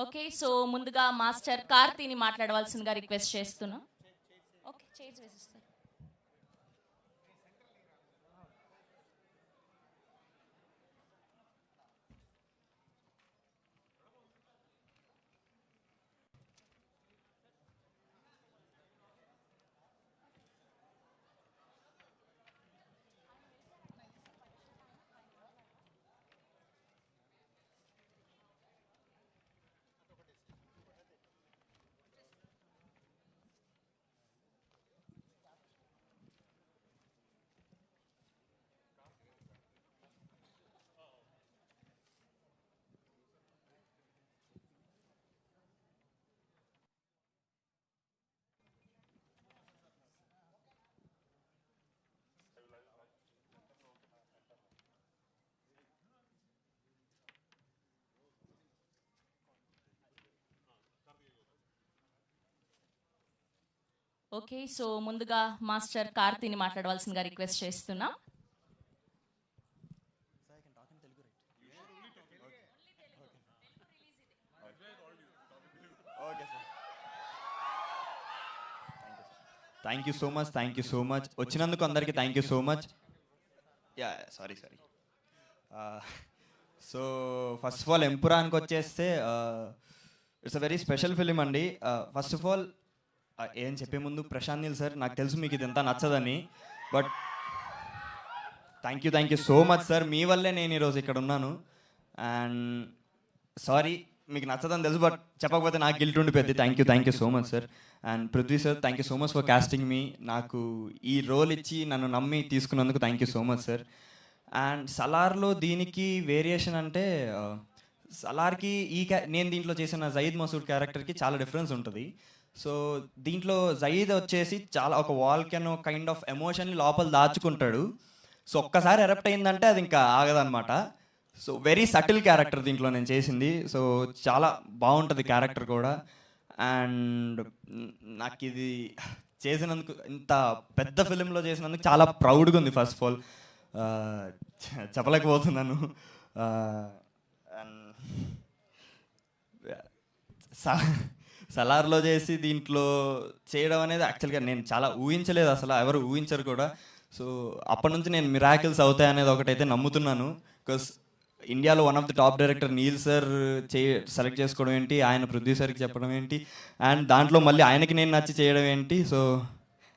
Okay, so ముందుగా master కార్తీని మాట్లాడవలసిందిగా రిక్వెస్ట్ చేస్తున్నా. ఓకే, చేసి వేసిస్తారు. ఓకే, సో ముందుగా మాస్టర్ కార్తీని మాట్లాడవలసిందిగా రిక్వెస్ట్ చేస్తున్నా. థ్యాంక్ యూ సో మచ్ వచ్చినందుకు అందరికీ thank you so much. Sorry so first of all ఎంపురాన్కి వచ్చేస్తే it's a very special film అండి. ఫస్ట్ ఆఫ్ ఆల్ ఏం చెప్పే ముందు ప్రశాంత్ నీల్ సార్, నాకు తెలుసు మీకు ఇది ఎంత నచ్చదని, but thank you so much sir. మీ వల్లే నేను ఈరోజు ఇక్కడ ఉన్నాను. అండ్ సారీ మీకు నచ్చదని తెలుసు, బట్ చెప్పకపోతే నాకు గిల్ట్ ఉండిపోద్ది. Thank you so much sir. And Prithvi sir, thank you so much for casting మీ. నాకు ఈ రోల్ ఇచ్చి నన్ను నమ్మి తీసుకున్నందుకు thank you so much sir. And సలార్లో దీనికి వేరియేషన్ అంటే సలార్కి నేను దీంట్లో చేసిన జయీద్ మసూద్ క్యారెక్టర్కి చాలా డిఫరెన్స్ ఉంటుంది. సో దీంట్లో జయీద్ వచ్చేసి చాలా ఒక వాల్కెనో కైండ్ ఆఫ్ ఎమోషన్ని లోపల దాచుకుంటాడు. సో ఒక్కసారి ఎరప్ట్ అయిందంటే అది ఇంకా ఆగదనమాట. సో వెరీ సటిల్ క్యారెక్టర్ దీంట్లో నేను చేసింది. సో చాలా బాగుంటుంది క్యారెక్టర్ కూడా. అండ్ నాకు ఇది చేసినందుకు, ఇంత పెద్ద ఫిలింలో చేసినందుకు చాలా ప్రౌడ్గా ఉంది. ఫస్ట్ ఆఫ్ ఆల్ చెప్పలేకపోతున్నాను. సలార్లో చేసి దీంట్లో చేయడం అనేది యాక్చువల్గా నేను చాలా ఊహించలేదు, అసలు ఎవరు ఊహించరు కూడా. సో అప్పటి నుంచి నేను మిరాకిల్స్ అవుతాయి అనేది ఒకటైతే నమ్ముతున్నాను. బికాస్ ఇండియాలో one of the top director Neel sir select చేసుకోవడం ఏంటి, ఆయన ప్రొడ్యూసర్కి చెప్పడం ఏంటి, అండ్ దాంట్లో మళ్ళీ ఆయనకి నేను నచ్చి చేయడం ఏంటి. సో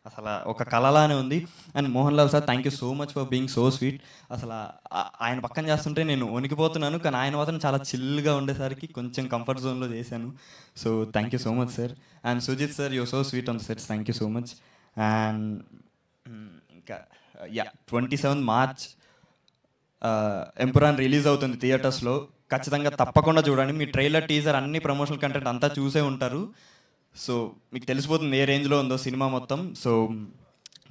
అసలు ఒక కళలానే ఉంది. And Mohan Lal sir, thank you so much for being so sweet. అసలు ఆయన పక్కన చేస్తుంటే నేను వణికిపోతున్నాను, కానీ ఆయన మాత్రం చాలా చిల్గా ఉండేసరికి కొంచెం కంఫర్ట్ జోన్లో చేశాను. So thank you so much sir. And Sujith sir, you so sweet on sets, thank you so much. And ఇంకా 27 మార్చ్ ఎంపురాన్ రిలీజ్ అవుతుంది థియేటర్స్లో. ఖచ్చితంగా తప్పకుండా చూడండి. మీ ట్రైలర్, టీజర్, అన్ని ప్రమోషనల్ కంటెంట్ అంతా చూసే ఉంటారు. సో మీకు తెలిసిపోతుంది ఏ రేంజ్లో ఉందో సినిమా మొత్తం. సో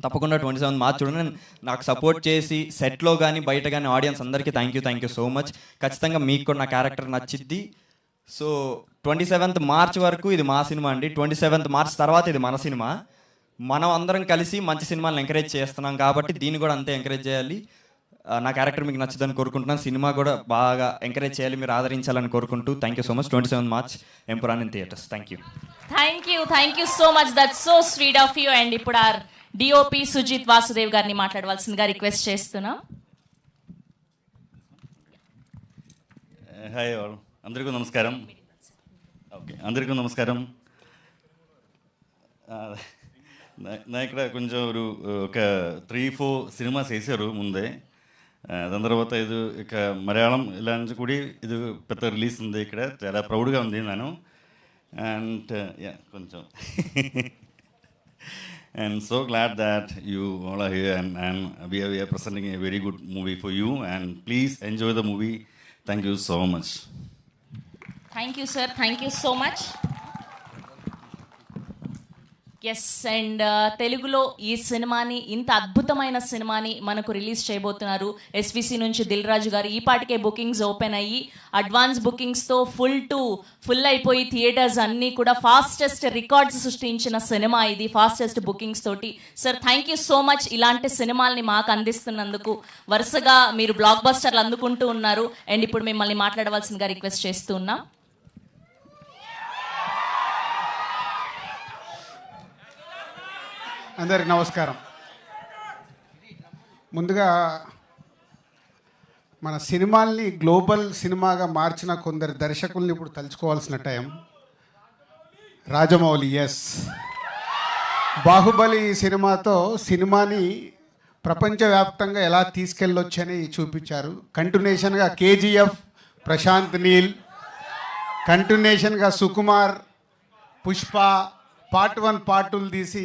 తప్పకుండా 27 మార్చ్ చూడండి. నాకు సపోర్ట్ చేసి సెట్లో కానీ బయట కానీ ఆడియన్స్ అందరికీ థ్యాంక్ యూ సో మచ్. ఖచ్చితంగా మీకు కూడా నా క్యారెక్టర్ నచ్చిద్ది. సో 27th మార్చ్ వరకు ఇది మా సినిమా అండి. 27th మార్చ్ తర్వాత ఇది మన సినిమా. మనం అందరం కలిసి మంచి సినిమాలను ఎంకరేజ్ చేస్తున్నాం కాబట్టి దీన్ని కూడా అంతే ఎంకరేజ్ చేయాలి. నా క్యారెక్టర్ మీకు నచ్చుదని కోరుకుంటున్నాను. సినిమా కూడా బాగా ఎంకరేజ్ చేయాలి, మీరు ఆదరించాలని కోరుకుంటూ thank you so much. 27 March Empuraan in theatres. Thank you so much. That's so sweet of you. And ఇప్పుడు ఆర్ డిఓపి సుజిత్ వాసుదేవ్ గారిని మాట్లాడవలసిందిగా రిక్వెస్ట్ చేస్తున్నా. హాయ్ ఆల్, అందరికీ నమస్కారం. ఓకే, అందరికీ నమస్కారం. నా ఇక్కడ కొంచెం ఒక 3-4 సినిమాస్ వేసారు ముందే. దాని తర్వాత ఇది ఇక మలయాళం ఇలా నుంచి కూడా ఇది పెద్ద రిలీజ్ ఉంది. ఇక్కడ చాలా ప్రౌడ్గా ఉంది నేను. అండ్ కొంచెం and so glad that you all are here and we are presenting a very good movie for you, and please enjoy the movie. Thank you so much. Thank you sir, thank you so much. Yes, and తెలుగులో ఈ సినిమాని, ఇంత అద్భుతమైన సినిమాని మనకు release చేయబోతున్నారు SVC నుంచి దిల్ రాజు గారు. ఈ పాటికే బుకింగ్స్ ఓపెన్ అయ్యి అడ్వాన్స్ బుకింగ్స్తో ఫుల్ అయిపోయి థియేటర్స్ అన్నీ కూడా ఫాస్టెస్ట్ రికార్డ్స్ సృష్టించిన సినిమా ఇది, ఫాస్టెస్ట్ బుకింగ్స్ తోటి. Sir thank you so much ఇలాంటి సినిమాల్ని మాకు అందిస్తున్నందుకు. వరుసగా మీరు బ్లాక్ బస్టర్లు అందుకుంటూ ఉన్నారు. అండ్ ఇప్పుడు మిమ్మల్ని మాట్లాడవలసిందిగా రిక్వెస్ట్ చేస్తూ ఉన్నాం. అందరికి నమస్కారం. ముందుగా మన సినిమాల్ని గ్లోబల్ సినిమాగా మార్చిన కొందరు దర్శకుల్ని ఇప్పుడు తలుచుకోవాల్సిన టైం. రాజమౌళి, ఎస్, బాహుబలి సినిమాతో సినిమాని ప్రపంచవ్యాప్తంగా ఎలా తీసుకెళ్ళొచ్చని చూపించారు. కంటిన్యూషన్గా కేజీఎఫ్, ప్రశాంత్ నీల్, కంటిన్యూషన్గా సుకుమార్, పుష్ప పార్ట్ 1 పార్ట్ 2 తీసి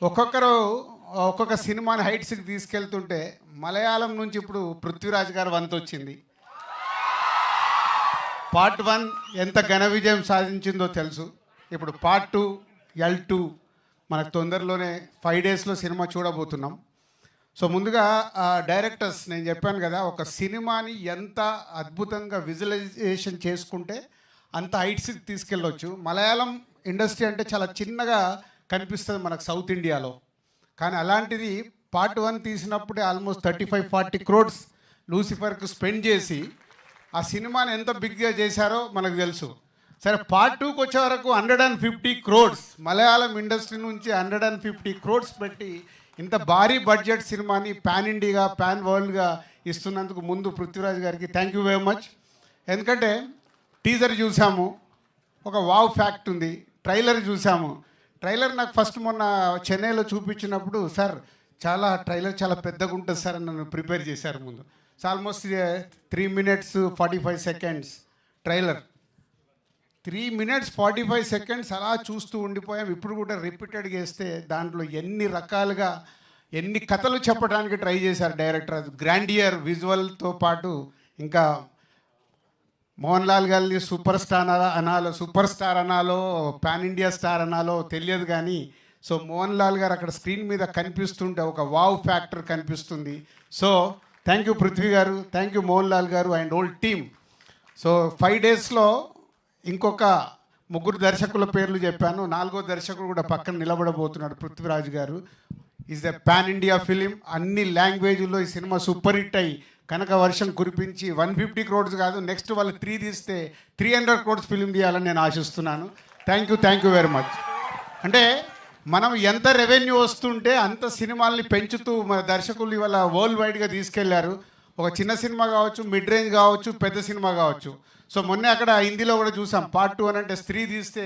ఒక్కొక్కరు ఒక్కొక్క సినిమాని హైట్స్కి తీసుకెళ్తుంటే మలయాళం నుంచి ఇప్పుడు పృథ్వీరాజ్ గారు వంతు వచ్చింది. పార్ట్ 1 ఎంత ఘన విజయం సాధించిందో తెలుసు. ఇప్పుడు పార్ట్ 2 L2 మనకు తొందరలోనే 5 డేస్లో సినిమా చూడబోతున్నాం. సో ముందుగా డైరెక్టర్స్, నేను చెప్పాను కదా, ఒక సినిమాని ఎంత అద్భుతంగా విజువలైజేషన్ చేసుకుంటే అంత హైట్స్కి తీసుకెళ్ళొచ్చు. మలయాళం ఇండస్ట్రీ అంటే చాలా చిన్నగా కనిపిస్తుంది మనకు సౌత్ ఇండియాలో, కానీ అలాంటిది పార్ట్ 1 తీసినప్పుడే ఆల్మోస్ట్ 35-40 crores లూసిఫర్కు స్పెండ్ చేసి ఆ సినిమాని ఎంత బిగ్గా చేశారో మనకు తెలుసు. సరే, పార్ట్ 2కి వచ్చే వరకు 150 crores మలయాళం ఇండస్ట్రీ నుంచి 150 crores పెట్టి ఇంత భారీ బడ్జెట్ సినిమాని పాన్ ఇండియాగా, పాన్ వరల్డ్గా ఇస్తున్నందుకు ముందు పృథ్వీరాజ్ గారికి థ్యాంక్ యూ వెరీ మచ్. ఎందుకంటే టీజర్ చూసాము, ఒక వావ్ ఫ్యాక్ట్ ఉంది. ట్రైలర్ చూసాము. ట్రైలర్ నాకు ఫస్ట్ మొన్న చెన్నైలో చూపించినప్పుడు, సార్ ట్రైలర్ చాలా పెద్దగా ఉంటుంది సార్ అని నన్ను ప్రిపేర్ చేశారు ముందు. So almost 3 minutes 45 seconds trailer. 3 minutes 45 seconds అలా చూస్తూ ఉండిపోయాం. ఇప్పుడు కూడా రిపీటెడ్గా వేస్తే దాంట్లో ఎన్ని రకాలుగా ఎన్ని కథలు చెప్పడానికి ట్రై చేశారు డైరెక్టర్. అది గ్రాండియర్ విజువల్తో పాటు ఇంకా మోహన్ లాల్ గారిని సూపర్ స్టార్ అనాలో పాన్ ఇండియా స్టార్ అనాలో తెలియదు, కానీ సో మోహన్ లాల్ గారు అక్కడ స్క్రీన్ మీద కనిపిస్తుంటే ఒక వావ్ ఫ్యాక్టర్ కనిపిస్తుంది. సో థ్యాంక్ యూ పృథ్వీ గారు, థ్యాంక్ యూ మోహన్ లాల్ గారు అండ్ ఓల్డ్ టీమ్. సో 5 డేస్లో ఇంకొక 3 దర్శకుల పేర్లు చెప్పాను. 4వ దర్శకుడు కూడా పక్కన నిలబడబోతున్నాడు, పృథ్వీరాజ్ గారు. Is the pan India film. అన్ని లాంగ్వేజ్లో ఈ సినిమా సూపర్ హిట్ అయ్యి కనుక వర్షం కురిపించి 150 crores కాదు, నెక్స్ట్ వాళ్ళు 3 తీస్తే 300 crores ఫిలిం తీయాలని నేను ఆశిస్తున్నాను. Thank you very much. అంటే మనం ఎంత రెవెన్యూ వస్తుంటే అంత సినిమాల్ని పెంచుతూ మన దర్శకులు ఇవాళ వరల్డ్ వైడ్గా తీసుకెళ్లారు. ఒక చిన్న సినిమా కావచ్చు, మిడ్ రేంజ్ కావచ్చు, పెద్ద సినిమా కావచ్చు. సో మొన్నే అక్కడ హిందీలో కూడా చూసాం, పార్ట్ 2 అని అంటే స్త్రీ తీస్తే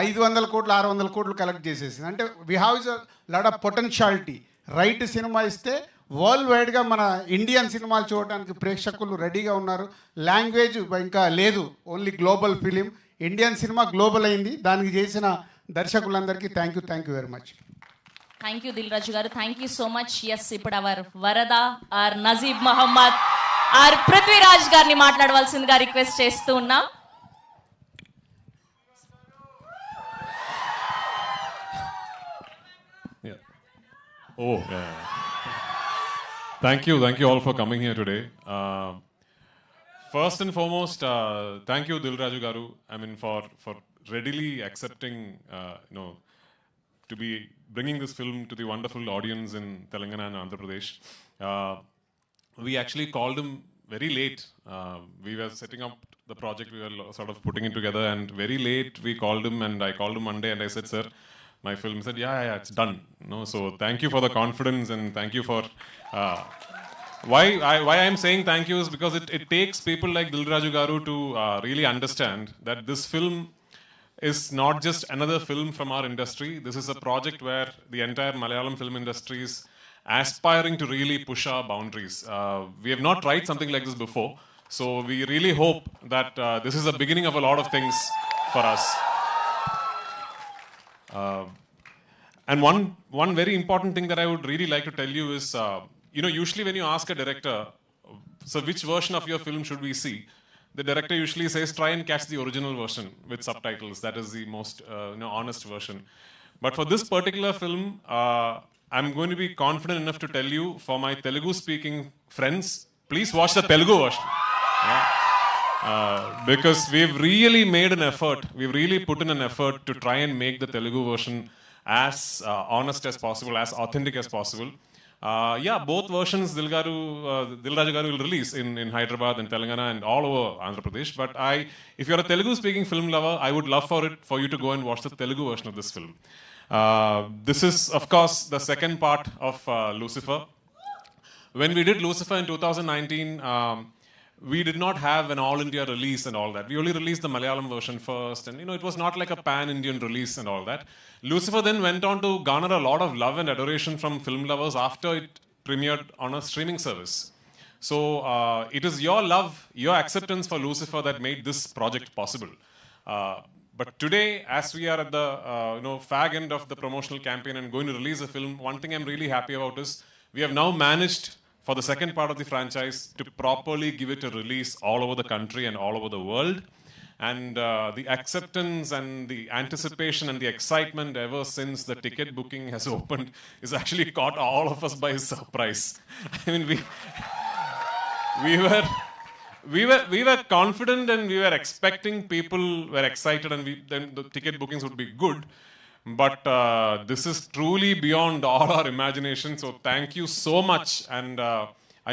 500 crores 600 crores కలెక్ట్ చేసేసింది. అంటే we have is lot of potentiality. Right cinema ఇస్తే వరల్డ్ వైడ్గా మన ఇండియన్ సినిమాలు చూడడానికి ప్రేక్షకులు రెడీగా ఉన్నారు. లాంగ్వేజ్ ఇంకా లేదు, only global film. Indian cinema global అయింది. దానికి చేసిన దర్శకులందరికీ thank you very much. Thank you Dil Raju గారు, thank you so much. Yes, ఇప్పుడు our Varada or Najeeb Mohammed or Prithviraj గారిని మాట్లాడవలసిందిగా రిక్వెస్ట్ చేస్తూ ఉన్నా. Thank you all for coming here today. First and foremost, thank you Dil Raju Garu. I mean, for readily accepting, to be bringing this film to the wonderful audience in Telangana and Andhra Pradesh. We actually called him very late. We were setting up the project, we were sort of putting it together, and very late we called him, and I called him Monday and I said, sir, my film. He said, yeah, it's done. So thank you for the confidence, and thank you for why I'm saying thank you is because it takes people like Dil Raju Garu to really understand that this film is not just another film from our industry. This is a project where the entire Malayalam film industry is aspiring to really push our boundaries. We have not tried something like this before, so we really hope that this is the beginning of a lot of things for us. And one very important thing that I would really like to tell you is, usually when you ask a director, so which version of your film should we see? The director usually says, try and catch the original version with subtitles. That is the most honest version. But for this particular film, I'm going to be confident enough to tell you, for my Telugu-speaking friends, please watch the Telugu version. Because we've really made an effort. We've really put in an effort to try and make the Telugu version as honest as possible, as authentic as possible. Both versions Dil Raju Garu will release in Hyderabad and Telangana and all over Andhra Pradesh. But if you're a Telugu-speaking film lover, I would love for you to go and watch the Telugu version of this film. This is, of course, the second part of Lucifer. When we did Lucifer in 2019, we did not have an all-India release and all that. We only released the Malayalam version first, and it was not like a pan-Indian release and all that. Lucifer then went on to garner a lot of love and adoration from film lovers after it premiered on a streaming service. So it is your love, your acceptance for Lucifer that made this project possible. But today, as we are at the fag end of the promotional campaign and going to release a film, one thing I'm really happy about is we have now managed for the second part of the franchise to properly give it a release all over the country and all over the world. And the acceptance and the anticipation and the excitement ever since the ticket booking has opened is actually caught all of us by surprise. I mean, we were confident and we were expecting, people were excited, and then the ticket bookings would be good. But this is truly beyond all our imagination. So thank you so much. And I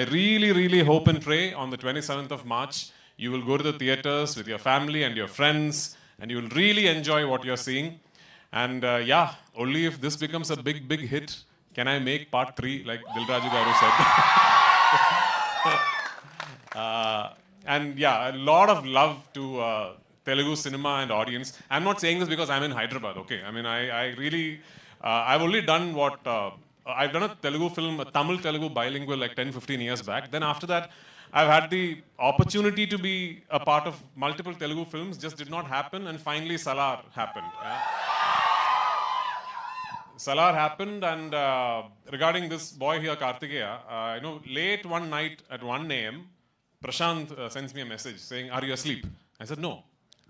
really, really hope and pray on the 27th of March, you will go to the theaters with your family and your friends, and you will really enjoy what you're seeing. And only if this becomes a big, big hit can I make part 3, like Dilraju Garu said. And a lot of love to Telugu cinema and audience. I'm not saying this because I'm in Hyderabad, okay? I mean, I really, I've only done what, I've done a Telugu film, a Tamil-Telugu bilingual like 10-15 years back. Then after that, I've had the opportunity to be a part of multiple Telugu films, just did not happen, and finally Salar happened. Yeah? Salar happened, and regarding this boy here, Kartikeya, late one night at 1 a.m., Prashant sends me a message saying, "Are you asleep?" I said, "No."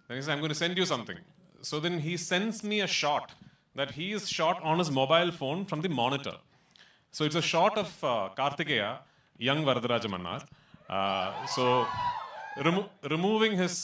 Then he said, "I'm going to send you something." So then he sends me a shot that he is shot on his mobile phone from the monitor. So it's a shot of Kartikeya, young Varadaraja Mannar. So removing his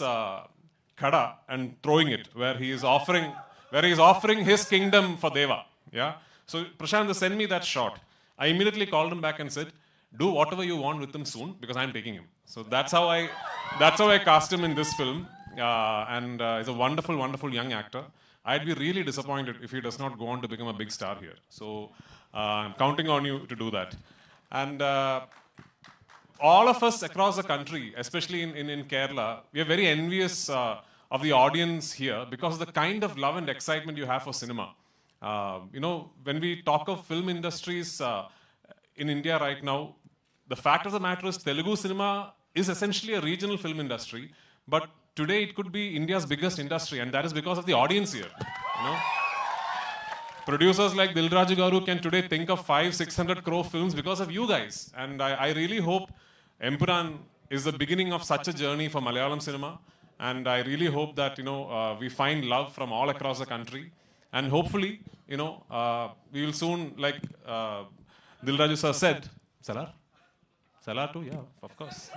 kada and throwing it where he is offering his kingdom for Deva. Yeah. So Prashant sent me that shot. I immediately called him back and said, "Do whatever you want with him soon because I'm taking him." So that's how I cast him in this film. And he's a wonderful, wonderful young actor. I'd be really disappointed if he does not go on to become a big star here. So I'm counting on you to do that. And all of us across the country, especially in Kerala, we are very envious of the audience here because of the kind of love and excitement you have for cinema. When we talk of film industries in India right now, the fact of the matter is Telugu cinema is essentially a regional film industry, but today it could be India's biggest industry, and that is because of the audience here. Producers like Dilraju Garu can today think of 500-600 crore films because of you guys, and I really hope Empuraan is the beginning of such a journey for Malayalam cinema, and I really hope that we find love from all across the country, and hopefully we will soon, like Dilraju sir said, Salar too, yeah, of course.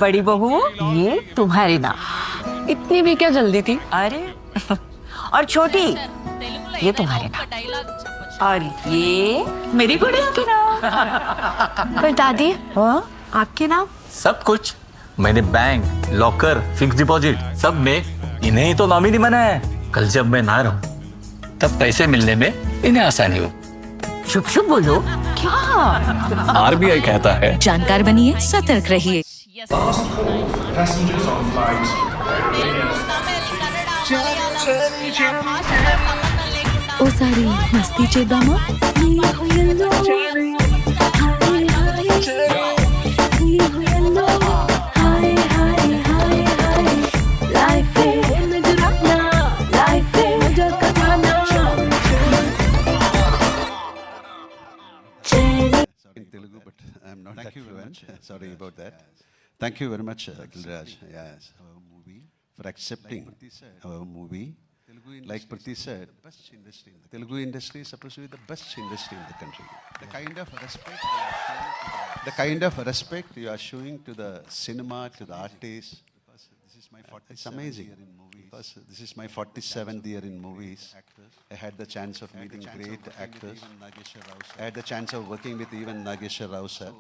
बड़ी बहू, ये तुम्हारी नाम। इतनी भी क्या जल्दी थी? अरे और छोटी, ये तुम्हारे नाम। और ये मेरी गुड़िया की नाम। पर दादी, आपके नाम? सब कुछ मैंने बैंक, लॉकर, फिक्स डिपॉजिट सब में इन्हें ही तो नॉमिनी बनाया है। कल जब मैं ना रहूं, तब पैसे मिलने में इन्हें आसानी हो। शुभ शुभ बोलो। क्या? आरबीआई कहता है। जानकार बनिए, सतर्क रहिए। Yes. Passengers on flight. ఓసారి మస్తీ చేద్దామా? In Telugu, but I'm not that fluent. Sorry about that. Thank you very much, Dilraj. Yes, for accepting our movie. Like Prithvi said, Telugu industry is supposed to be the best industry in the country. The kind of respect you are showing to the cinema, to the artists, it's amazing. Because this is my 47th year in movies. I had the chance of meeting great actors. I had the chance of working with even Nageshwar Rao sir.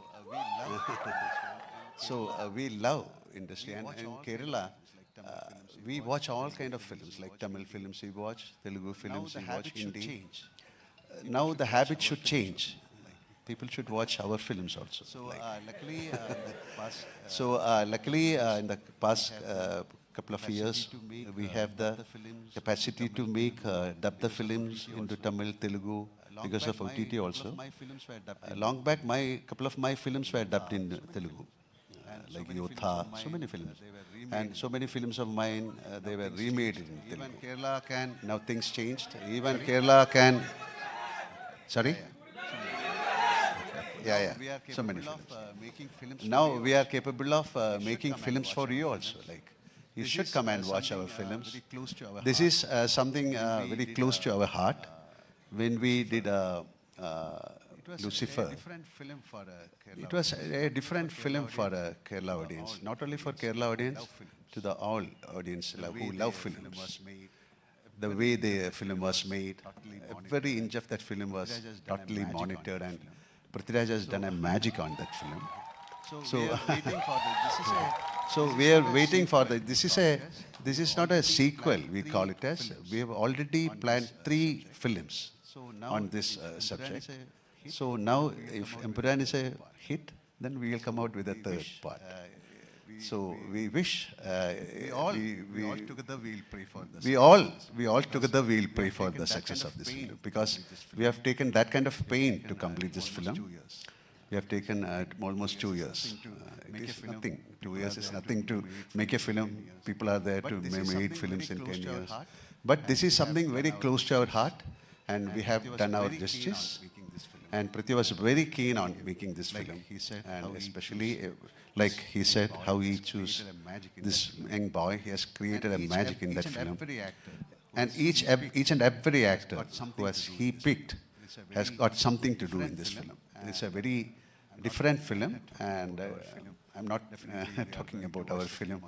So we love industry. And in Kerala, we watch all kind of films, like Tamil films we watch, Telugu films we watch, Hindi. Now the habit should change. People should watch our films also. So luckily, in the past couple of years, we have the capacity to make dub the films into Tamil, Telugu, because of OTT also. Long back, couple of my films were dubbed in Telugu, like Yotha, so many films. And so many films of mine, they were remade in Telugu. Even Kerala can, now things changed, even Kerala can, sorry? Yeah. So many films. Now we are capable of making films for you also. Like, you should come and watch our films. This is something very close to our heart. When we did Lucifer, it was a different film for a Kerala audience. Not only for Kerala audience, to the all audience who love films. The way the film was made, every inch of that film was totally monitored, and Prithviraj has done a magic on that film. So we are waiting for the. This is not a sequel. We call it as. We have already planned 3 films on this subject. So now, if Empuraan is a hit, then we will come out with a 3rd part. So we wish we all together we'll pray for this. We all together we'll pray for the success of this film, because we have taken that kind of pain to complete this film. We have taken almost 2 years. It is nothing. 2 years is nothing to make a film. People are there to make 8 films in 10 years. But this is something very close to our heart, and we have done our justice. And Prithvi was very keen on making this film, and especially, like he said, how he chose this young boy. He has created a magic in that film. And each and every actor who he picked has got something to do in this film. It's a very different film, and I'm not talking about our film.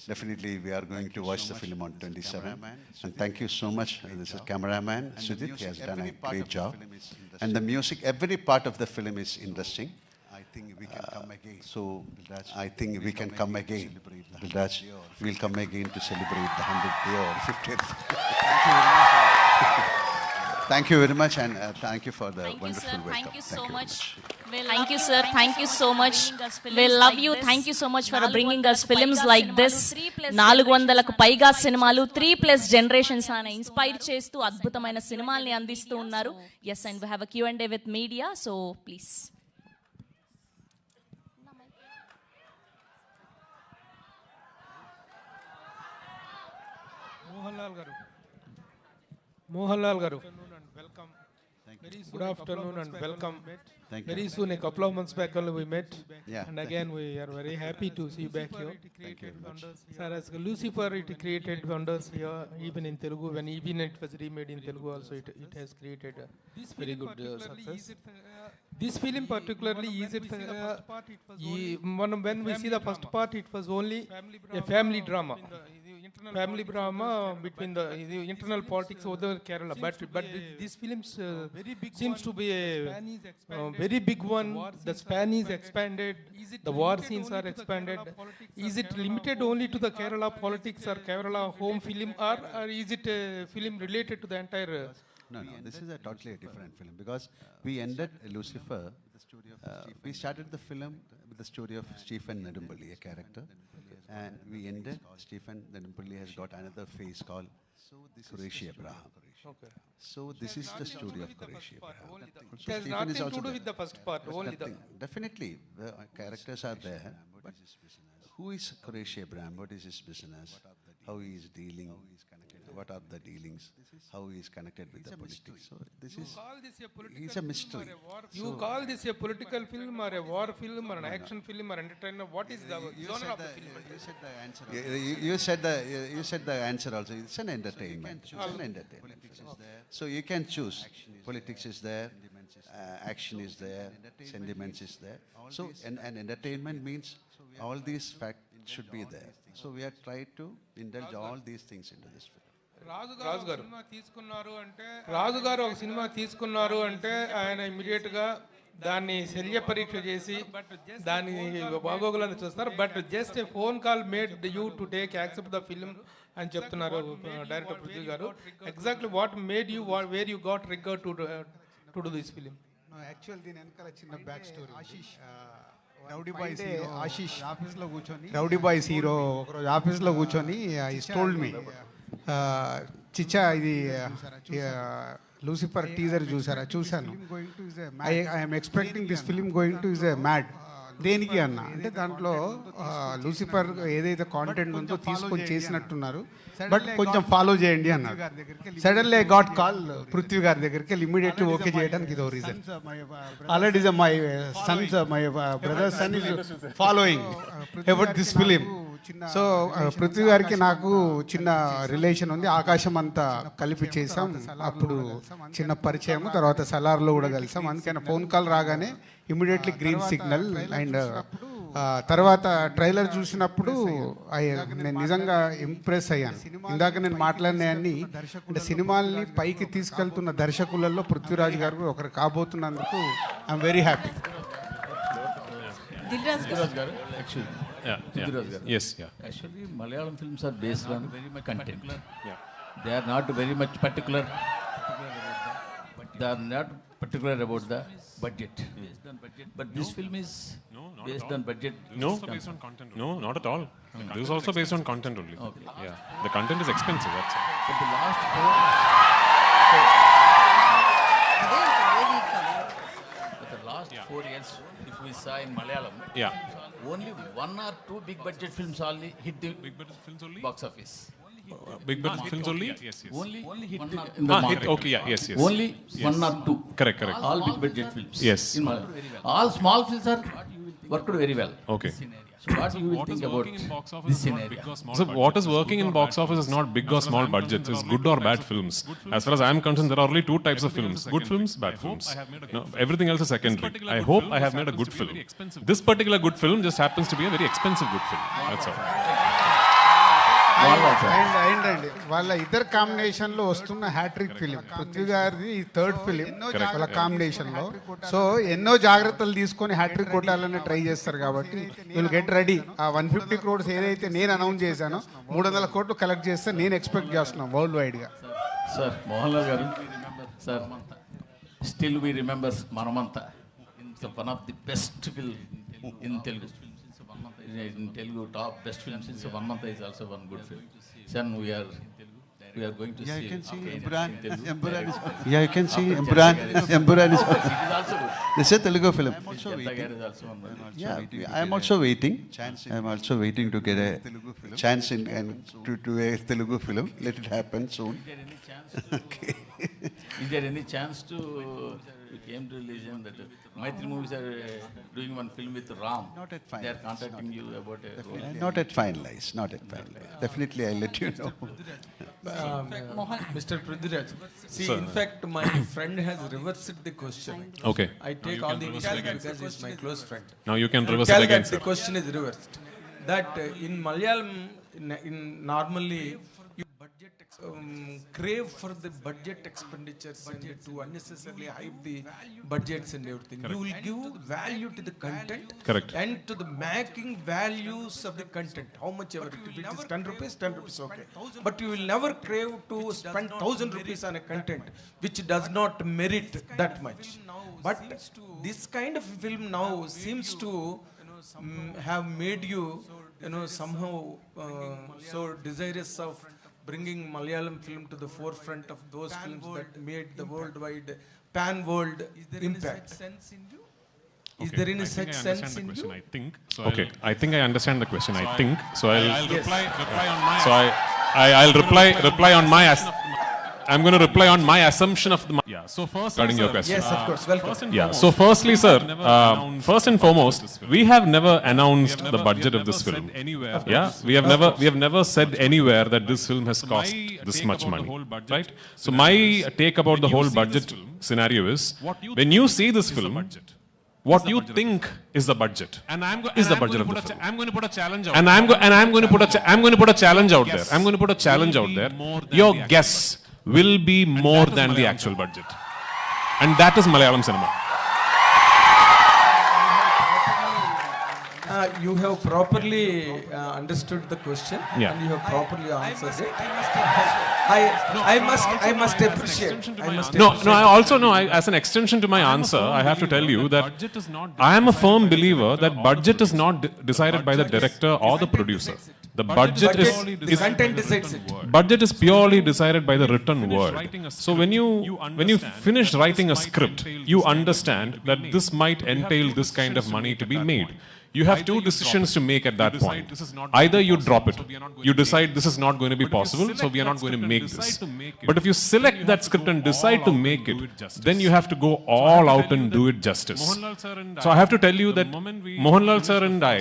Definitely, we are going to watch the film on 27. And thank you so much. This is cameraman Sudhit. He has done a great job. And the music, every part of the film is interesting. I think we can come again. So I think we can come again. Dilraj, we'll come again to celebrate the 100th day or 50th. Thank you very much, and thank you for the wonderful welcome. Thank you so much. Thank you, sir. Thank you so much. We love you. Thank you so much for bringing us films like this. 400కు పైగా సినిమాలు 3+ generations అని inspire చేస్తూ అద్భుతమైన సినిమాల్ని అందిస్తూ ఉన్నారు. Yes, and we have a Q&A with media, so please. Mohanlal garu. Welcome. Good afternoon and welcome. Very soon, a couple of months back only we met. Yeah. And again, we are very happy to see you back here. Thank you very much. Sir, as Lucifer, it created wonders here, even in Telugu. When even it was remade in Telugu also, it has created a very good success. This film particularly is it when we see the first part, it was only a family drama. Family drama between the internal politics of the Kerala, but this film seems to be a very big one. The span is expanded, the war scenes are expanded. Is it limited only to the Kerala politics or Kerala home film, or is it a film related to the entire? No, this is a totally different film, because we ended Lucifer. We started the film with the story of Stephen Nedumpalli, a character, and we ended. Stephen Nedumpalli has got another phase called Qureshi Abraham. Okay. So this is the story of Qureshi Abraham. It has nothing to do with the first part, only the. Definitely, the characters are there, but who is Qureshi Abraham? What is his business? How he is dealing? What are the dealings? How he is connected with the politics? So this is. It's a mystery. You call this a political film or a war film or an action film or entertainer? What is the genre of the film? You said the answer. You said the answer also. It's an entertainment. It's an entertainment. So you can choose. Politics is there, action is there, sentiments is there. So an entertainment means all these facts should be there. So we have tried to indulge all these things into this film. రాజు గారు ఒక cinema తీసుకున్నారు అంటే ఆయన immediate గా దాన్ని శల్య పరీక్ష చేసి దాని బాగోగులను చూస్తారు. But just a phone call made you to take accept the film అని చెప్తున్నారు డైరెక్టర్ పృథ్వీ గారు. Exactly what made you where you got రిగర్ to do this film? Actual దీని వెనకాల చిన్న back story. Rowdy boys hero ఒకరోజు ఆఫీస్లో కూర్చొని టోల్డ్ మీ, చిచ్చా ఇది లూసిఫర్ టీజర్ చూశాను, I'm expecting this film going to is a mad. దేనికి అన్న అంటే దాంట్లో లూసిఫర్ ఏదైతే కాంటెంట్ ఉందో తీసుకొని చేసినట్టున్నారు, బట్ కొంచెం ఫాలో చేయండి అన్నారు. Suddenly I got call Prithvi గారి దగ్గరికి వెళ్ళి ఇమీడియట్లీ ఓకే చేయడానికి ఇదో reason. Already my Sons my brother son is following about this film. So Prithvi గారికి నాకు చిన్న రిలేషన్ ఉంది, ఆకాశం అంతా కలిపి చేసాం, అప్పుడు చిన్న పరిచయం, తర్వాత సలార్లో కూడా కలిసాం. అందుకని ఫోన్ కాల్ రాగానే ఇమీడియట్లీ గ్రీన్ సిగ్నల్. అండ్ తర్వాత ట్రైలర్ చూసినప్పుడు నేను నిజంగా ఇంప్రెస్ అయ్యాను. ఇందాక నేను మాట్లాడినాయన్ని అంటే సినిమాల్ని పైకి తీసుకెళ్తున్న దర్శకులలో పృథ్వీరాజ్ గారు ఒకరు కాబోతున్నందుకు I'm very happy. Yes, yeah. Actually, Malayalam films are based on content. Yeah. They are not very much particular. They are not particular about the budget. Based on budget. But this film is based on budget. No, based on content. No, not at all. This is also based on content only. Okay. Yeah. The content is expensive. That's all. But the last four years, if we saw in Malayalam, only one or two big budget films only hit the box office. Big budget films only? Yes. Only hit in the market. Okay, yeah, yes. Only one or two. Correct. All big budget films. Yes. In Malayalam. All small films are worked very well. Okay. So what you will think about this scenario? So what is working in box office is not big or small budgets. It's good or bad films. As far as I am concerned, there are only two types of films: good films, bad films. No, everything else is secondary. I hope I have made a good film. This particular good film just happens to be a very expensive good film. That's all. And వాళ్ళ ఇద్దరు కాంబినేషన్లో వస్తున్న hat trick film Prithvi గారిది third film వాళ్ళ కాంబినేషన్లో. So ఎన్నో జాగ్రత్తలు తీసుకొని హ్యాట్రిక్ కొట్టాలని ట్రై చేస్తారు కాబట్టి విల్ గెట్ రెడీ. ఆ 150 crores ఏదైతే నేను అనౌన్స్ చేశానో 300 crores కలెక్ట్ చేస్తే నేను ఎక్స్పెక్ట్ చేస్తున్నాను వరల్డ్ వైడ్గా. సార్ మోహన్లాల్ గారు, సార్ స్టిల్ వి రిమెంబర్స్ మనమంతా one of the best film in Telugu. In Telugu, top best films in One Month is also one good film. Son, we are going to see. You can see Empuraan. Yeah, you can see Empuraan. Empuraan is. It is also good. This is a Telugu film. Is also one. Yeah, I am also waiting. I am also waiting to get a chance in and to do a Telugu film. Let it happen soon. Is there any chance to? We came to religion that Maitri movies are doing one film with Ram. Not at final. They are contacting you about a role. Not at finalize. Not at finalize. Definitely, I'll let you know. Mr. Prithviraj, see, in fact, my friend has reversed the question. Okay. I take all the initiative because he's my close friend. Now you can reverse it again, sir. The question is reversed. That in Malayalam, in normally you budget crave for the budget expenditures and to unnecessarily hype the budgets and everything. Correct. You will give value to the content. Correct. And to the making values of the content. How much ever. If it is 10 rupees, okay. But you will never crave to spend 1,000 rupees on a content which does not merit that much. But this kind of film now seems to have made you somehow so desirous of bringing Malayalam film to the forefront of those films that made the worldwide, pan-world impact. Is there any such sense in you? I think so. Okay, I think I understand the question. I think so. I'll reply on my. So I'll reply on my. I'm going to reply on my assumption of the. Yeah. So first, regarding your question. Yes, of course. Welcome. Yeah. So firstly, sir, first and foremost, we have never announced the budget of this film. Yeah. We have never said anywhere that this film has cost this much money. Right. So my take about the whole budget scenario is when you see this film. What you think is the budget? Is the budget of the film? I'm going to put a challenge out. I'm going to put a challenge out there. I'm going to put a challenge out there. Your guess will be more than the actual budget, and that is Malayalam cinema. you have properly understood the question, Yeah. and you have properly answered it. I must appreciate. No. I also know. As an extension to my answer, I have to tell you that I am a firm believer that budget is not decided by the director or the producer. The budget is content decides it. budget is purely decided by the written word. So when you finish writing a script, you understand that this might entail this kind of money to be made. You have two decisions to make at that point. Either you drop it, you decide this is not going to be possible, so we are not going to make this. But if you select that script and decide to make it, then you have to go all out and do it justice. So I have to tell you that Mohanlal sir and I,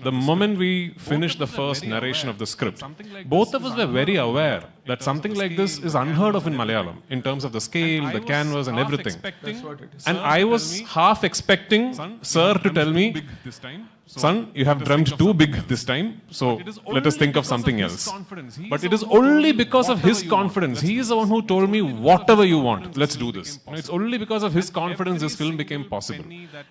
the moment we finished the first narration of the script, both of us were very aware that something like this is unheard of in Malayalam in terms of the scale, the canvas and everything. And I was half expecting sir to tell me, son, you have dreamt too big this time, so let us think of something else. But it is only because of his confidence. He is the one who told me, whatever you want, let's do this. It's only because of his confidence this film became possible.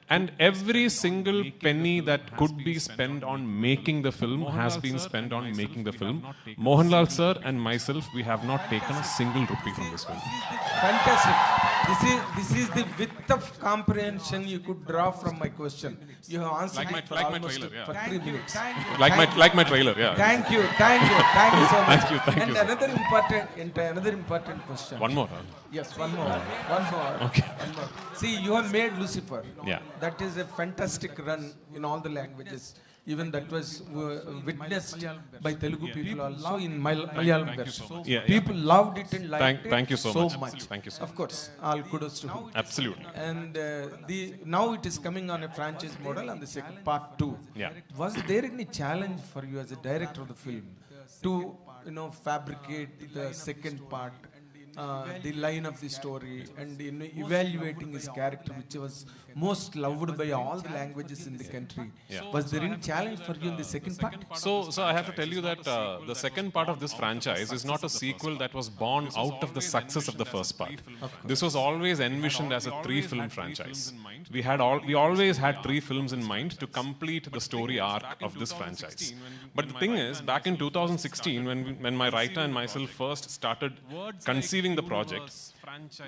And every single penny that could be spent on making the film has been spent on making the film. Mohanlal sir and myself, we have not taken a single rupee from this film. Fantastic. This is the width of comprehension you could draw from my question. You have answered it for almost 3 minutes. Like my trailer, yeah. Thank you so much. Thank you. Another important question. One more. Yes, one more. Okay. One more. See, you have made Lucifer. Yeah. That is a fantastic run in all the languages. Even that was witnessed by Telugu people also in Malayalam version. Yeah. People loved it and liked it Thank you so much. Thank you so much. Of course, all kudos to him. Absolutely. And now it is coming on a franchise model on the second part 2. Yeah. Was there any challenge for you as a director of the film to fabricate the second part, the line of the story, and evaluating his character, which was most loved by all the languages in the country? Yeah. Was there any challenge for you in the second part? So I have to tell you that the second part of this franchise is not a sequel that was born out of the success of the first part. This was always envisioned as a 3-film franchise. We always had 3 films in mind to complete the story arc of this franchise. But the thing is, back in 2016, when my writer and myself first started conceiving the project,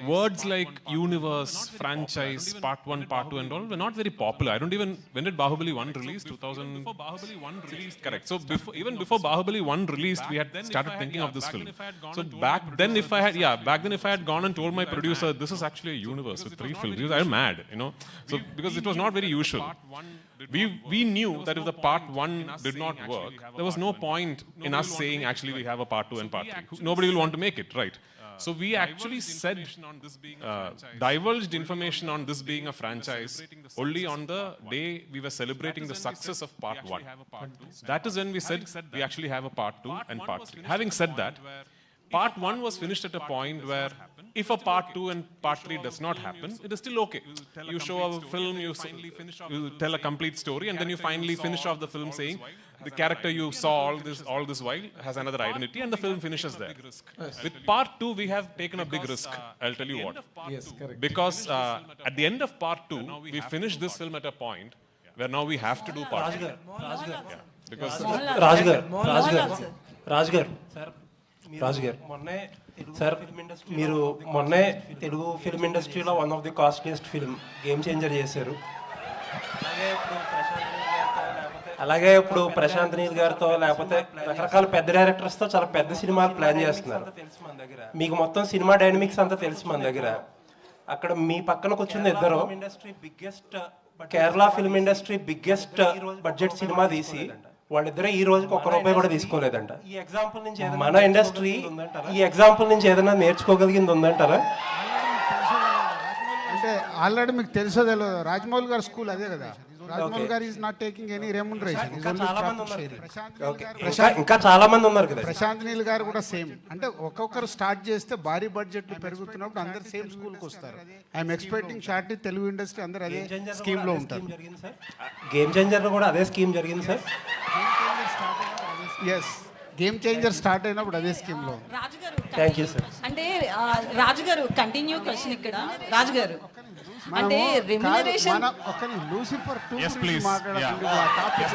words like universe, franchise, part 1, part 2 and all were not very popular. I don't even, when did Bahubali 1 release? 2000. Before Bahubali 1 released, correct. So even before Bahubali 1 released, we had started thinking of this film. So back then if I had gone and told my producer, this is actually a universe with 3 films, because I'm mad, So because it was not very usual. We knew that if the part 1 did not work, there was no point in us saying actually we have a part 2 and part 3. Nobody will want to make it, right? So we actually said, divulged information on this being a franchise only on the day we were celebrating the success of part 1. That is when we said we actually have a part 2 and part 3. Having said that, part 1 was finished at a point where if a part 2 and part 3 does not happen, it is still okay. You show a film, you tell a complete story, and then you finally finish off the film saying the character you saw all this while has another identity, and the film finishes there. With part 2, we have taken a big risk. I'll tell you what. Yes, correct. Because at the end of part 2, we finished this film at a point where now we have to do part 3. Yeah. Because రాజు గారు sir మీరు మొన్నే Telugu film ఇండస్ట్రీలో one of the costliest film game changer చేశారు. అలాగే ఇప్పుడు ప్రశాంత్ నీల్ గారితో లేకపోతే రకరకాల పెద్ద డైరెక్టర్స్తో చాలా పెద్ద సినిమాలు ప్లాన్ చేస్తున్నారు. మీకు మొత్తం సినిమా డైనమిక్స్ అంతా తెలుసు మన దగ్గర. అక్కడ మీ పక్కన కూర్చున్న ఇద్దరు Kerala film industry biggest budget cinema తీసి వాళ్ళిద్దరే ఈ రోజుకి ₹1 కూడా తీసుకోలేదంట. మన ఇండస్ట్రీ ఈ ఎగ్జాంపుల్ నుంచి ఏదైనా నేర్చుకోగలిగింది ఉందంటారా? అంటే ఆల్రెడీ మీకు తెలుసో తెలియదు, రాజమౌళి గారి స్కూల్ అదే కదా. రాజమౌళి గారు is not taking any remuneration. ఇంకా చాలా మంది ఉన్నారు కదా. ప్రశాంత్ నీల్ గారు కూడా సేమ్. అంటే ఒక్కొక్కరు స్టార్ట్ చేస్తే భారీ బడ్జెట్ పెరుగుతున్నప్పుడు అందరు సేమ్ స్కూల్కి వస్తారు. I'm expecting short Telugu industry అందరు అదే స్కీమ్ లో ఉంటారు. గేమ్ చేంజర్ కూడా అదే స్కీమ్ జరిగింది sir. Yes, game changer start అయినప్పుడు అదే స్కీమ్ లో. Thank you sir. అంటే రాజుగారు కంటిన్యూ క్వశ్చన్ ఇక్కడ. రాజుగారు అంటే రెమ్యునరేషన్ లూసిఫర్ 2 Yes, గురించి please. మాట్లాడుకుంటూ Yeah. ఆ topic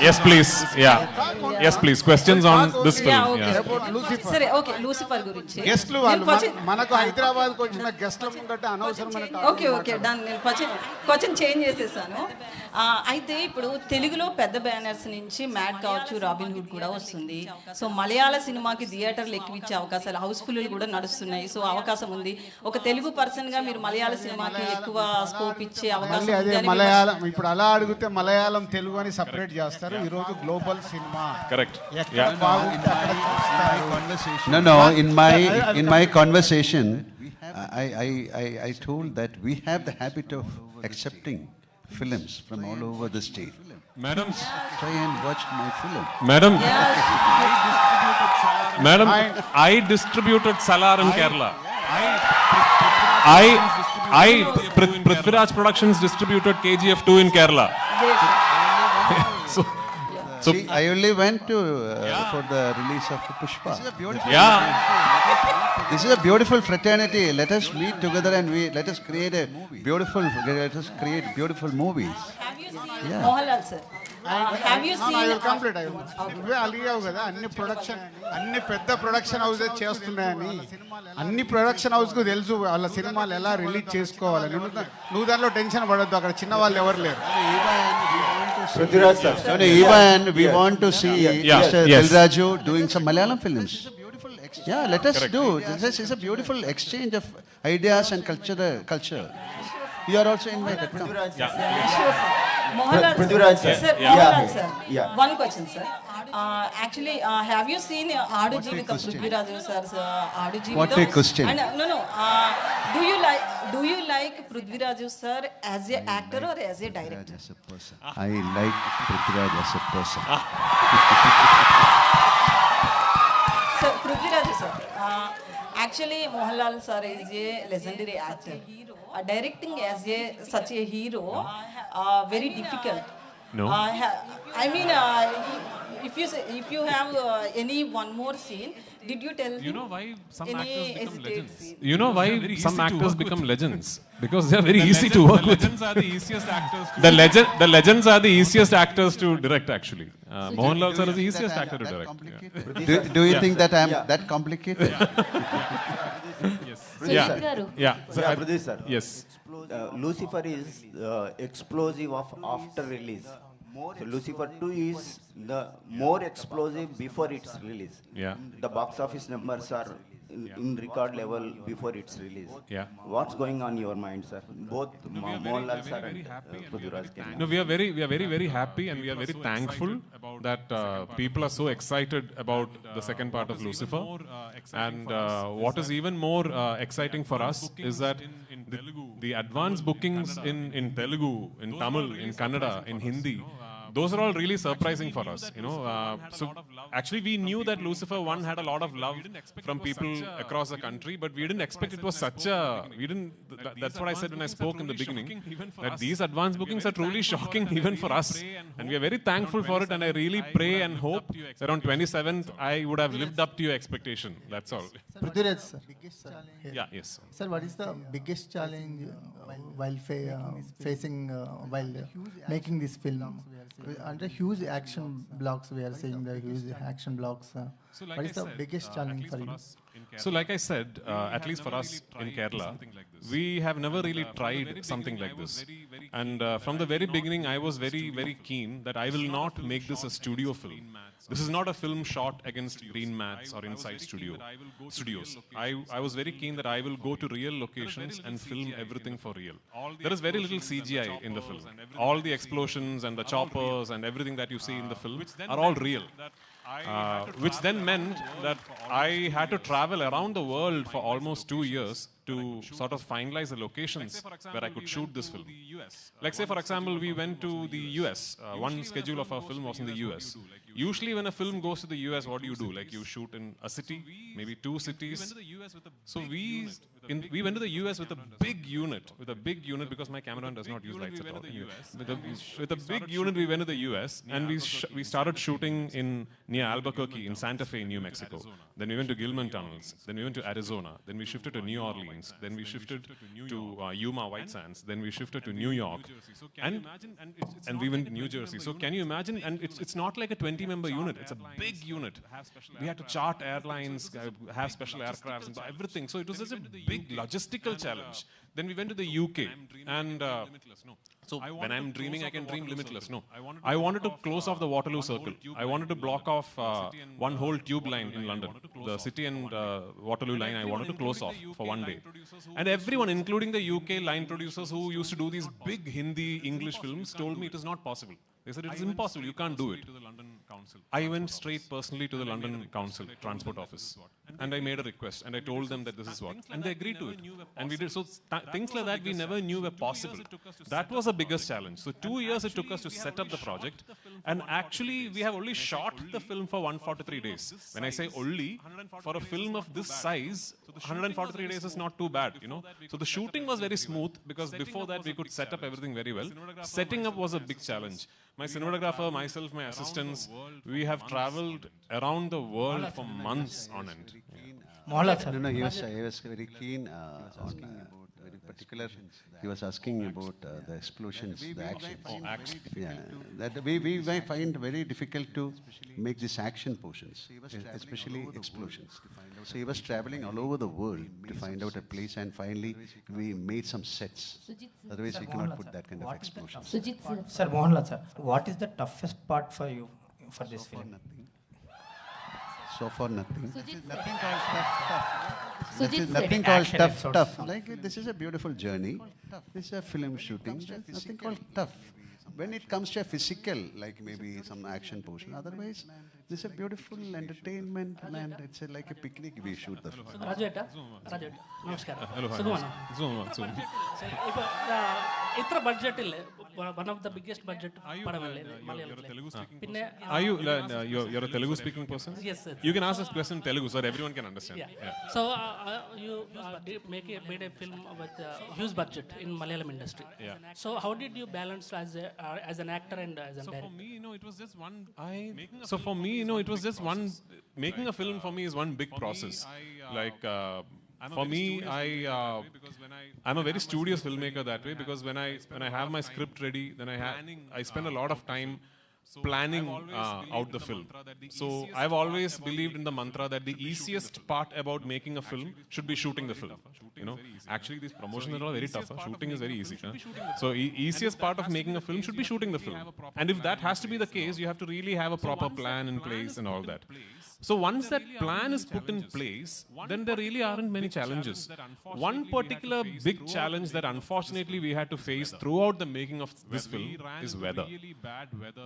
Yes, please. Yeah. Yes, please. Questions on this film. Yeah. about Lucifer. సరే ఓకే లూసిఫర్ గురించి గెస్ట్లు వాళ్ళు మనకు హైదరాబాద్కి వచ్చిన గెస్ట్ల ముంగట అనవసరమైన ఓకే డన్. నేను క్వశ్చన్ చేంజ్ చేసేసాను. అయితే ఇప్పుడు తెలుగులో పెద్ద బ్యానర్స్ నుంచి మ్యాడ్ కావచ్చు, రాబిన్ హుడ్ కూడా వస్తుంది. సో మలయాళ సినిమాకి థియేటర్లు ఎక్కువిచ్చే అవకాశాలు, హౌస్ఫుల్ కూడా నడుస్తున్నాయి. సో అవకాశం ఉంది. ఒక తెలుగు పర్సన్ గా మీరు మలయాళ సినిమాకి ఎక్కువ స్కోప్ ఇచ్చే అవకాశం అదే మలయాళం. ఇప్పుడు అలా అడిగితే మలయాళం తెలుగు అని సపరేట్ చేస్తారు. ఈ రోజు గ్లోబల్ సినిమా Correct. ఎక్కడ బాగుంటే అక్కడ చూస్తారు. No, in my conversation, I told that we have the habit of accepting films from all over the state. Madam. Try and watch my film. Madam. Madam, I distributed Salar in Kerala. Prithviraj Productions distributed KGF 2 in Kerala. So See, I only went to for the release of Pushpa. This is a beautiful fraternity. Let us meet together and let us create beautiful movies. Have you seen Mohanlal sir? Have you seen? I will complete. నువ్వే అలిగావు కదా అన్ని పెద్ద production హౌసే చేస్తున్నాయని. అన్ని production house కు తెలుసు వాళ్ళ సినిమాలు ఎలా రిలీజ్ చేసుకోవాలి. నువ్వు దాంట్లో టెన్షన్ పడొద్దు. అక్కడ చిన్న వాళ్ళు ఎవరు లేరు. Prithviraj sir. Even we want to see Mr. Dilraju doing some Malayalam films. Yeah, let us do. This is a beautiful exchange of ideas and culture. You are also invited. Mohanlal Prithviraj sir. Mohanlal sir. One question sir. Actually, have you seen Aadu Jeevitham Prithviraj sir's Aadu Jeevitham? What a question. No. Do you like Prithviraj sir as a actor or as a director? As a person. I like Prithviraj as a person. Sir, Prithviraj sir. Actually, Mohanlal sir is a legendary actor. Directing as such a hero, very difficult. No. I mean, if you have any one more scene, did you tell him? You know why some any actors become hesitate legends? scene? You know why some actors become legends? Because they are very easy to work with. Legends are the easiest actors. The legends are the easiest actors to direct. Actually, Mohanlal sir is the easiest actor to direct. Do you think that I am that complicated? Pradesh sir. Yes. Lucifer is explosive of after release. So Lucifer 2 is the more explosive before its release. Yeah. The box office numbers are in record level before its release. Yeah. What's going on in your mind, sir? Both Mohanlal sir and Prithviraj. No, we are very happy and we are very thankful that people are so excited about the second part of Lucifer. And what is even more exciting for us is that the advance bookings in Telugu, in Tamil, in Kannada, in Hindi, those are all really surprising for us, you know. So actually we knew that Lucifer 1 had a lot of love from people across the country, but we didn't expect it was such a, that's what I said when I spoke in the beginning, that these advance bookings are truly shocking even for us. And we are very thankful for it, and I really pray and hope that on 27th I would have lived up to your expectation. That's all. Prithviraj sir. Yeah, yes. Sir, what is the biggest challenge while facing while making this film? Under huge action blocks, we are seeing the huge action blocks. What is the biggest challenge for you? So like I said, at least for us in Kerala, we have never really tried something like this. And from the very beginning, I was very, very keen that I will not make this a studio film. This is not a film shot against green mats or inside studios. I was very keen that I will go to real locations and film everything for real. There is very little CGI in the film. All the explosions and the choppers and everything that you see in the film are all real. Which then meant that I had to travel around the world for almost 2 years to sort of finalize the locations where I could shoot this film. Like say for example, we went to the US. One schedule of our film was in the US. Usually when a film goes to the US, what do? Like you shoot in a city, maybe 2 cities. So we we went to the US with a big unit, because my cameraman does not use lights at all. With a big unit, we went to the US and we started shooting near Albuquerque in Santa Fe, New Mexico. Then we went to Gilman Tunnels. Then we went to Arizona. Then we shifted to New Orleans. Then we shifted to Yuma White Sands. Then we shifted to New York. And we went to New Jersey. So can you imagine? And it's not like a 20-member unit. It's a big unit. We had to chart airlines, have special aircrafts, and everything. So it was such a big logistical challenge. Then we went to the UK. And so when I'm dreaming, I can dream limitless. No. I wanted to close off the Waterloo Circle. I wanted to block off one whole tube line in London. The City and Waterloo line, I wanted to close off for one day. And everyone, including the UK line producers who used to do these big Hindi, English films, told me it is not possible. They said, it's impossible, you can't do it. I went straight personally to the London Council, Transport Office, and I made a request, and I told them that this is what, and they agreed to it. And we did, so things like that we never knew were possible. That was the biggest challenge. So 2 years it took us to set up the project, and actually we have only shot the film for 143 days. When I say only, for a film of this size, 143 days is not too bad, you know. So the shooting was very smooth, because before that we could set up everything very well. Setting up was a big challenge. My cinematographer, myself, my assistants, we have traveled around the world for months on end. Mohanlal, sir. No, he was very keen on very particular. He was asking about the explosions, the action. Oh, action. Yeah, that we might find very difficult to make these action portions, especially explosions. So he was traveling all over the world to find out a place, and finally we made some sets. Otherwise, we cannot put that kind of explosion. Sir, Mohanlal, sir, what is the toughest part for you for this film? So far, nothing. Nothing called tough. Nothing called tough. Like, this is a beautiful journey. This is a film shooting. There's nothing called tough. When it comes to a physical, like maybe some action portion, otherwise, this is a beautiful entertainment, and it's like a picnic we shoot the film. Raju, namaskara. Zoom. Itra budget ille one of the biggest budget padavalle You're a Telugu speaking person? Yes, sir. You can ask this question in Telugu so that everyone can understand. Yeah. So you made a film with huge budget in Malayalam industry. Yeah. So how did you balance as an actor and as a director? For me, it was just one. Making a film for me is one big process. For me, I'm a very studious filmmaker that way, because when I have my script ready, then I spend a lot of time planning out the film. So I've always believed in the mantra that the easiest part about making a film should be shooting the film. You know, actually these promotions are all very tough. Shooting is very easy. So easiest part of making a film should be shooting the film. And if that has to be the case, you have to really have a proper plan in place and all that. So once that plan is put in place, then there really aren't many challenges. One particular big challenge that unfortunately we had to face throughout the making of this film is weather.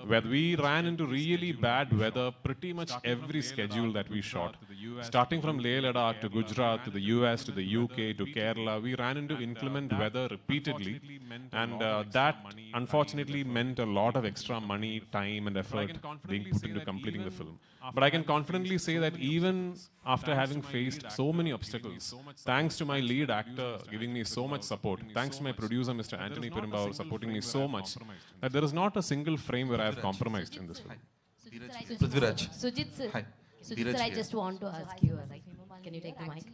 Where we ran into really bad weather pretty much every schedule that we shot. Starting from Leh Ladakh to Gujarat to the US to the UK to Kerala, we ran into inclement weather repeatedly, and that unfortunately meant a lot of extra money, time and effort being put into completing the film. But I can confidently say that even after having faced so many obstacles, thanks to my lead actor giving me so much support, thanks to my producer Mr. Anthony Perumbauer supporting me so much, that there is not a single frame where I have compromised in this film. Prithviraj. Sujit sir, Hi. Sujit sir, I just want to ask you, can you take the mic?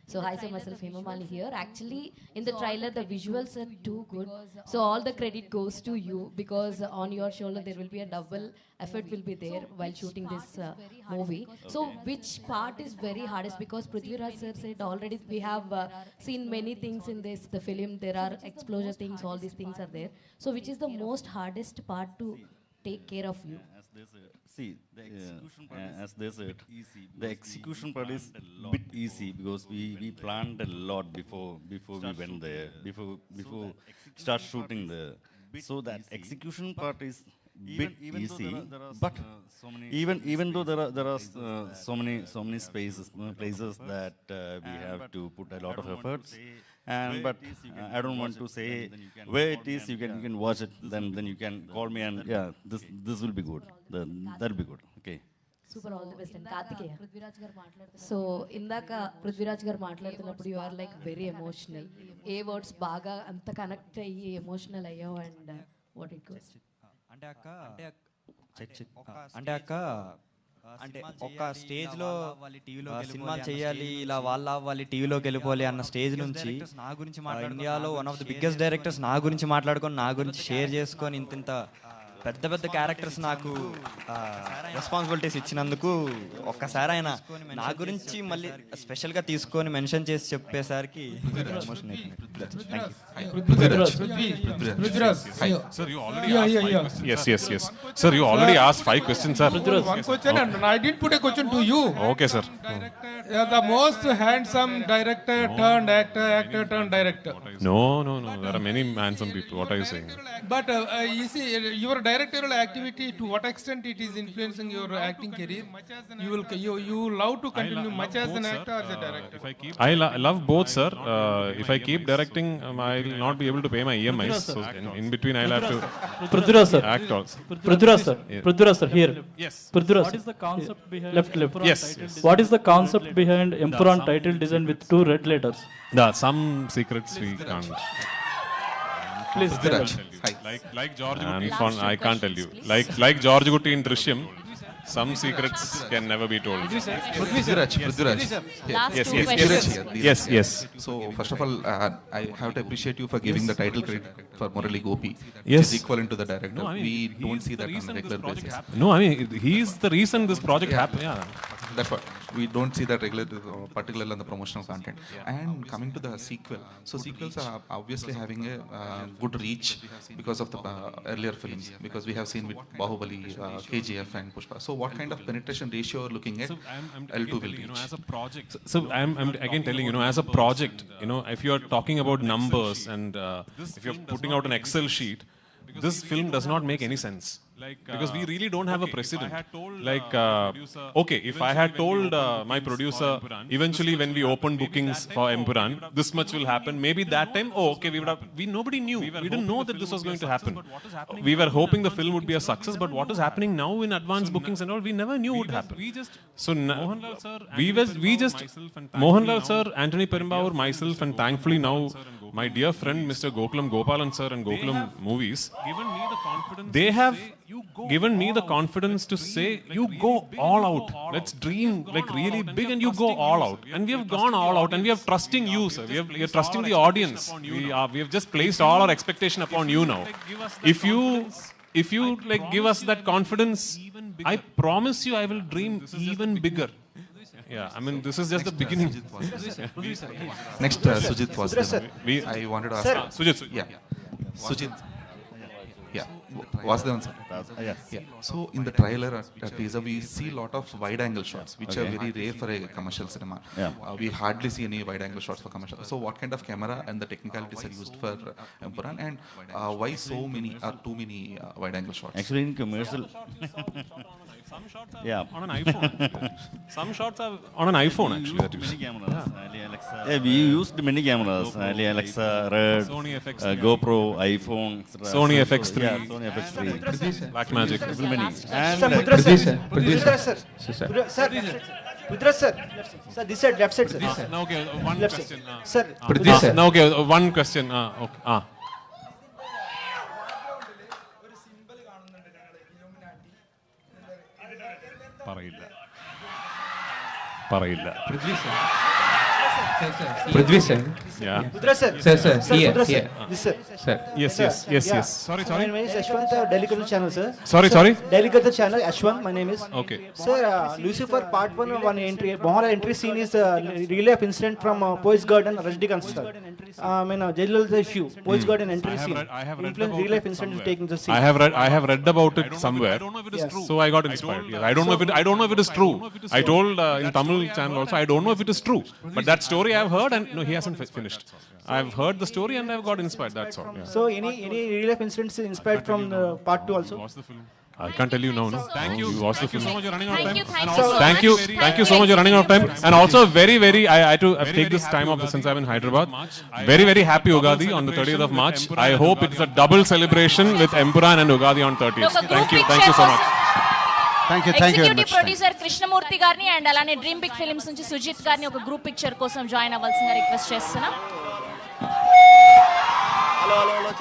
So hi sir, myself Hemamali here. Actually, in the trailer, the visuals are too good. So all the credit goes to you, because on your shoulder there will be a double effort will be there while shooting this movie. So which part is very hardest? Because Prithviraj sir said already we have seen many things in the film. There are explosion things, all these things are there. So which is the most hardest part to take care of you? As they said, the execution part is a bit easy, because we planned a lot before we went there, before start shooting there. So that execution part is bit easy, but even though there are so many places that we have to put a lot of efforts, but I don't want to say where it is. You can watch it, then you can call me, and yeah, this will be good. That'll be good. Okay. Super all the best and Karthikeya. So ఇందాక పృథ్వీరాజ్ గారు మాట్లాడుతున్నప్పుడు you are like very emotional. ఏ words బాగా అంత connect అయ్యి emotional అయ్యావు and what it goes? అంటే అక్క ఒక స్టేజ్లో సినిమా చేయాలి, ఇలా వాళ్ళ టీవీలోకి వెళ్ళిపోవాలి అన్న స్టేజ్ నుంచి ఇండియాలో one of the biggest directors నా గురించి మాట్లాడుకొని, నా గురించి షేర్ చేసుకొని ఇంత పెద్ద పెద్ద క్యారెక్టర్స్ నాకు రెస్పాన్సిబిలిటీస్ ఇచ్చినందుకు ఒక్కసారి ఆయన నా గురించి మళ్ళీ స్పెషల్గా తీసుకొని మెన్షన్ చేసి చెప్పేసరికి ఎమోషన్ అయిపోయింది. Sir, you already asked 5 questions. Yes. Sir, you already asked 5 questions, sir. One question and I did put a question to you. Okay, sir. The most handsome director turned actor turned director. No. There are many handsome people. What are you saying? But you see, your directorial activity, to what extent it is influencing your acting career? You love to continue much as an actor or as a director? I love both, sir. If I keep directing, I will not be able to pay my EMIs. So in between, I'll have to act also. Prithviraj sir, here. Yes. Prithviraj, What is the concept behind left. Yes. What is the concept behind Empuraan title design with 2 red letters? Some secrets we can't. Please tell us. Like George Gutti. I can't tell you. Like George Gutti in Drishyam, some secrets can never be told. Prithviraj. Yes. So first of all, I have to appreciate you for giving the title credit for Murali Gopi, which Yes. is equivalent to the director. We don't see that on a regular basis. No, I mean he is the reason this project happened. Yeah. That's what we don't see that regular, particularly on the promotional content. And coming to the sequel, so sequels are obviously having a good reach because of the earlier films. Because we have seen with Bahubali, KGF, and Pushpa. So what kind of penetration ratio are looking at? L2 will reach. As a project. So I'm again telling as a project, if you are talking about numbers and if you're putting out an Excel sheet, this film does not make any sense. Because we really don't have a precedent. Okay, if I had told my producer, eventually when we open bookings for Empuraan, this much will happen. Maybe that time, nobody knew. We didn't know that this was going to happen. We were hoping the film would be a success, but what is happening now in advance bookings and all, we never knew would happen. So Mohanlal sir, Anthony Perumbavoor, myself, and thankfully now my dear friend Mr. Gokulam Gopalan sir and Gokulam Movies, they have given me the confidence to say, you go all out. Let's dream really big and you go all out. And we have gone all out and we are trusting you, sir. We are trusting the audience. We have just placed all our expectation upon you now. If you give us that confidence, I promise you I will dream even bigger. Yeah, I mean, this is just the beginning. Next, Sujit was there. I wanted to ask. Sujit. Yeah. Sujit. Yeah. Was there one, sir? Yeah. So in the trailer, teaser, we see a lot of wide-angle shots, which are very rare for a commercial cinema. We hardly see any wide-angle shots for commercial. So what kind of camera and the technicalities are used for Empuraan, and why so many or too many wide-angle shots? Actually, in commercial. Some shots are on an iPhone. Some shots are on an iPhone, actually. That many cameras. We used many cameras. Alexa, Red, Sony FX, GoPro, iPhone, Sony FX3, Sony FX3, Blackmagic. Many. And Prithviraj sir. Sir, this side, left side, sir. Now, okay, one question. Sir. Now, okay, one question. Okay. പറയില്ല Prithvi sir. Yeah. Prithviraj sir. Sir. Here. This sir. Sir. Yes. Sorry. My name is Ashwant, Delhi Culture Channel, sir. Sorry. Delhi Culture Channel, Ashwant, my name is. Okay. Sir, Lucifer Part 1, one entry. Mohanlal entry scene is relay of incident from Poets Garden, Rajnikant sir. Jailal issue, Poets Garden entry scene. I have read Influence relay of incident is taking the scene. I have read about it somewhere. I don't know if it is true. So I got inspired. I don't know if it is true. I told in Tamil channel also, I don't know if it is true. But that story I've heard, and no, he hasn't finished. I've heard the story and I've got inspired. That's all. Yeah. So any real life incidents inspired from Part 2 also? Watch the film. I can't tell you now. No. Thank you. Watch the film. Thank you so much. You're running out of time. Thank you so much. You're running out of time. And also very I had to take this time off since I'm in Hyderabad. Very happy Ugadi on the 30th of March. I hope it's a double celebration with Empuraan and Ugadi on 30th. Thank you so much. Thank you very executive much. Producer Krishnamurthy గారిని and అలానే dream big films నుంచి సుజిత్ గారిని ఒక group picture కోసం join అవ్వాల్సిందిగా request చేస్తున్నాం. Hello hello hello